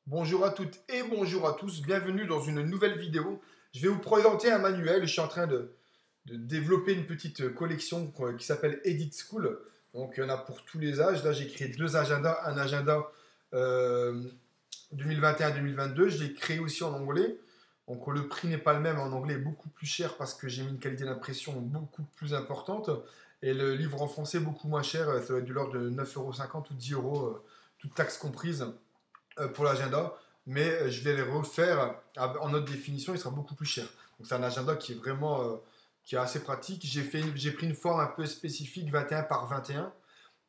Bonjour à toutes et bonjour à tous, bienvenue dans une nouvelle vidéo. Je vais vous présenter un manuel, je suis en train de développer une petite collection qui s'appelle Edit School. Donc il y en a pour tous les âges. Là j'ai créé deux agendas, un agenda 2021-2022, je l'ai créé aussi en anglais. Donc le prix n'est pas le même, en anglais est beaucoup plus cher parce que j'ai mis une qualité d'impression beaucoup plus importante. Et le livre en français est beaucoup moins cher, ça va être de l'ordre de 9,50 € ou 10 euros, toutes taxes comprises pour l'agenda, mais je vais les refaire en haute définition, il sera beaucoup plus cher. Donc c'est un agenda qui est vraiment qui est assez pratique. J'ai pris une forme un peu spécifique, 21 par 21,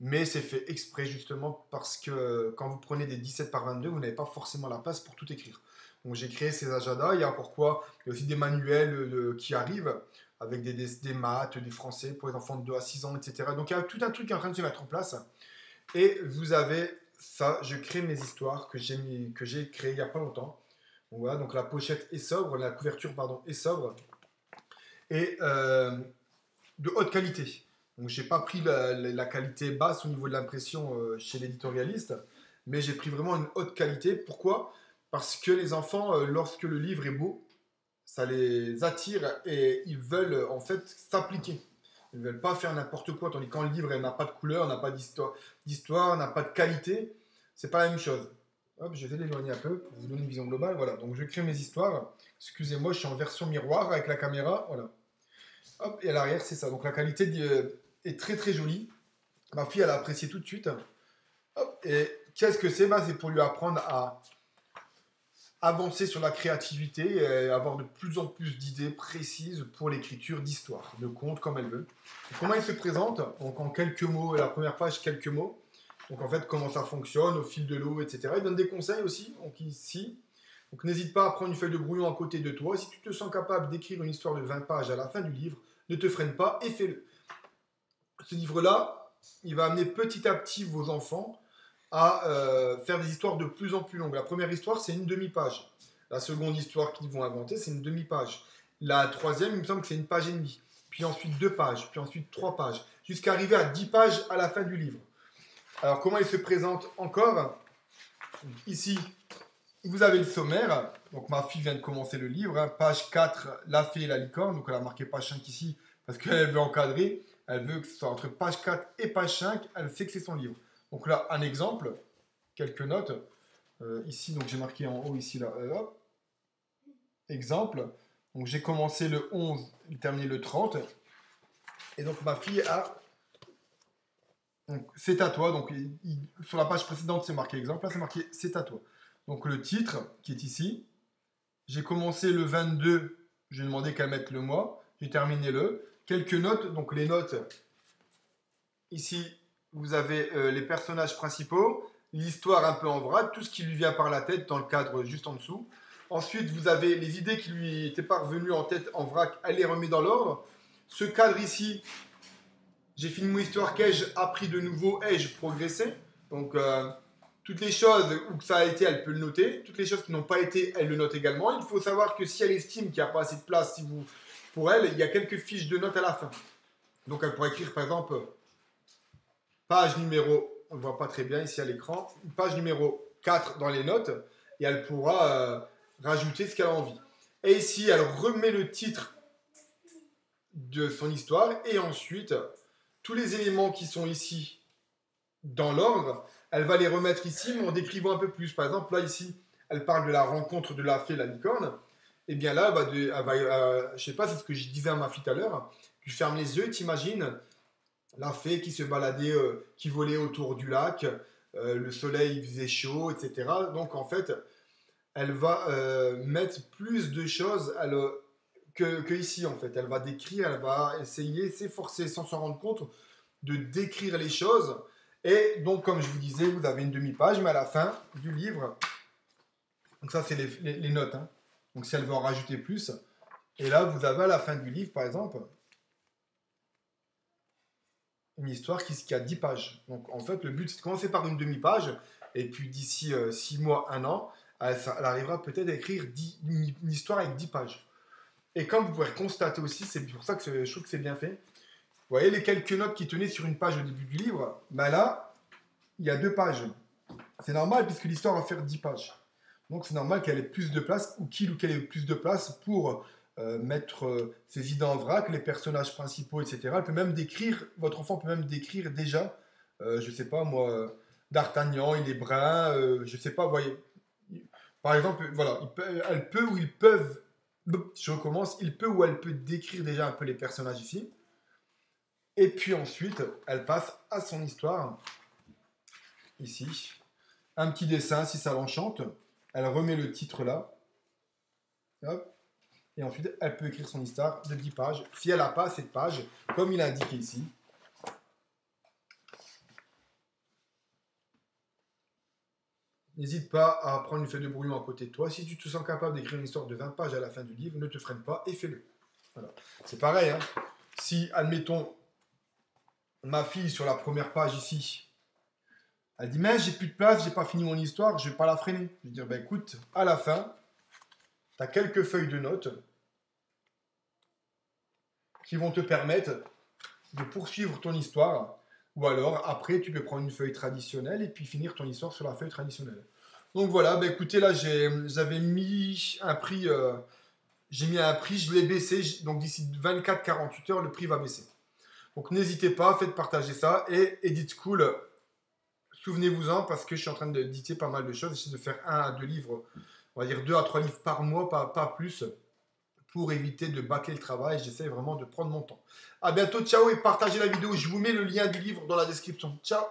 mais c'est fait exprès justement parce que quand vous prenez des 17 par 22, vous n'avez pas forcément la place pour tout écrire. Donc j'ai créé ces agendas, il y a pourquoi, il y a aussi des manuels qui arrivent avec des maths, des français pour les enfants de 2 à 6 ans, etc. Donc il y a tout un truc qui est en train de se mettre en place. Et vous avez ça, je crée mes histoires que j'ai créées il n'y a pas longtemps. Donc voilà, donc la pochette est sobre, la couverture pardon est sobre et de haute qualité. Donc j'ai pas pris la qualité basse au niveau de l'impression chez l'éditorialiste, mais j'ai pris vraiment une haute qualité. Pourquoi? Parce que les enfants, lorsque le livre est beau, ça les attire et ils veulent en fait s'appliquer. Ils ne veulent pas faire n'importe quoi, tandis que quand le livre n'a pas de couleur, n'a pas d'histoire, n'a pas de qualité, c'est pas la même chose. Hop, je vais l'éloigner un peu pour vous donner une vision globale. Voilà, donc je crée mes histoires. Excusez-moi, je suis en version miroir avec la caméra. Voilà. Hop, et à l'arrière, c'est ça. Donc la qualité est très très jolie. Ma fille, elle a apprécié tout de suite. Hop, et qu'est-ce que c'est? C'est pour lui apprendre à avancer sur la créativité et avoir de plus en plus d'idées précises pour l'écriture d'histoire, de contes comme elle veut. Et comment il se présente? Donc en quelques mots, la première page, quelques mots. Donc en fait, comment ça fonctionne au fil de l'eau, etc. Il donne des conseils aussi, donc ici. Donc n'hésite pas à prendre une feuille de brouillon à côté de toi. Si tu te sens capable d'écrire une histoire de 20 pages à la fin du livre, ne te freine pas et fais-le. Ce livre-là, il va amener petit à petit vos enfants à faire des histoires de plus en plus longues. La première histoire, c'est une demi-page. La seconde histoire qu'ils vont inventer, c'est une demi-page. La troisième, il me semble que c'est une page et demie. Puis ensuite 2 pages, puis ensuite 3 pages, jusqu'à arriver à 10 pages à la fin du livre. Alors comment il se présente encore? Ici, vous avez le sommaire. Donc ma fille vient de commencer le livre. Page 4, la fée et la licorne. Donc elle a marqué page 5 ici parce qu'elle veut encadrer. Elle veut que ce soit entre page 4 et page 5. Elle sait que c'est son livre. Donc là, un exemple, quelques notes. Ici, donc j'ai marqué en haut, ici, là, hop. Exemple. Donc j'ai commencé le 11, terminé le 30. Et donc ma fille a... C'est à toi. Donc sur la page précédente, c'est marqué exemple. Là, c'est marqué c'est à toi. Donc le titre, qui est ici. J'ai commencé le 22. J'ai demandé qu'elle mette le mois. J'ai terminé le. Quelques notes. Donc les notes, ici, vous avez les personnages principaux, l'histoire un peu en vrac, tout ce qui lui vient par la tête dans le cadre juste en dessous. Ensuite, vous avez les idées qui lui étaient parvenues en tête en vrac, elle les remet dans l'ordre. Ce cadre ici, j'ai fini mon histoire, qu'ai-je appris de nouveau, ai-je progressé? Donc, toutes les choses où ça a été, elle peut le noter. Toutes les choses qui n'ont pas été, elle le note également. Il faut savoir que si elle estime qu'il n'y a pas assez de place pour elle, il y a quelques fiches de notes à la fin. Donc, elle pourrait écrire par exemple page numéro, on ne voit pas très bien ici à l'écran, page numéro 4 dans les notes, et elle pourra rajouter ce qu'elle a envie. Et ici, elle remet le titre de son histoire, et ensuite, tous les éléments qui sont ici dans l'ordre, elle va les remettre ici, mais en décrivant un peu plus. Par exemple, là, ici, elle parle de la rencontre de la fée et la licorne, et bien là, je sais pas, c'est ce que je disais à ma fille tout à l'heure, tu fermes les yeux, t'imagines la fée qui se baladait, qui volait autour du lac, le soleil faisait chaud, etc. Donc en fait, elle va mettre plus de choses que ici en fait. Elle va décrire, elle va essayer, s'efforcer sans s'en rendre compte, de décrire les choses. Et donc comme je vous disais, vous avez une demi-page, mais à la fin du livre, donc ça c'est les notes. Hein. Donc si elle veut en rajouter plus, et là vous avez à la fin du livre par exemple, une histoire qui a 10 pages. Donc en fait, le but c'est de commencer par une demi-page, et puis d'ici 6 mois, 1 an, elle arrivera peut-être à écrire une histoire avec 10 pages. Et comme vous pouvez constater aussi, c'est pour ça que je trouve que c'est bien fait. Vous voyez les quelques notes qui tenaient sur une page au début du livre, ben là, il y a 2 pages. C'est normal puisque l'histoire va faire 10 pages. Donc c'est normal qu'elle ait plus de place, ou qu'il ou qu'elle ait plus de place pour mettre ses idées en vrac, les personnages principaux, etc. Elle peut même décrire, votre enfant peut même décrire déjà, je sais pas moi, D'Artagnan, il est brun, je sais pas, vous voyez. Par exemple, voilà, elle peut ou ils peuvent, je recommence, il peut ou elle peut décrire déjà un peu les personnages ici. Et puis ensuite, elle passe à son histoire, ici. Un petit dessin si ça l'enchante. Elle remet le titre là. Hop. Et ensuite, elle peut écrire son histoire de 10 pages. Si elle n'a pas cette page, comme il est indiqué ici. N'hésite pas à prendre une feuille de brouillon à côté de toi. Si tu te sens capable d'écrire une histoire de 20 pages à la fin du livre, ne te freine pas et fais-le. Voilà. C'est pareil. Hein. Si, admettons, ma fille sur la première page ici, elle dit mais j'ai plus de place, j'ai pas fini mon histoire, je vais pas la freiner. Je vais dire ben écoute, à la fin, tu as quelques feuilles de notes qui vont te permettre de poursuivre ton histoire. Ou alors, après, tu peux prendre une feuille traditionnelle et puis finir ton histoire sur la feuille traditionnelle. Donc voilà, bah écoutez, là, j'avais mis un prix, j'ai mis un prix, je l'ai baissé. Donc d'ici 24-48 heures, le prix va baisser. Donc n'hésitez pas, faites partager ça. Et Edit School, souvenez-vous-en, parce que je suis en train d'éditer pas mal de choses. J'essaie de faire 1 à 2 livres, on va dire 2 à 3 livres par mois, pas plus, pour éviter de bâcler le travail. J'essaie vraiment de prendre mon temps. À bientôt, ciao et partagez la vidéo. Je vous mets le lien du livre dans la description. Ciao.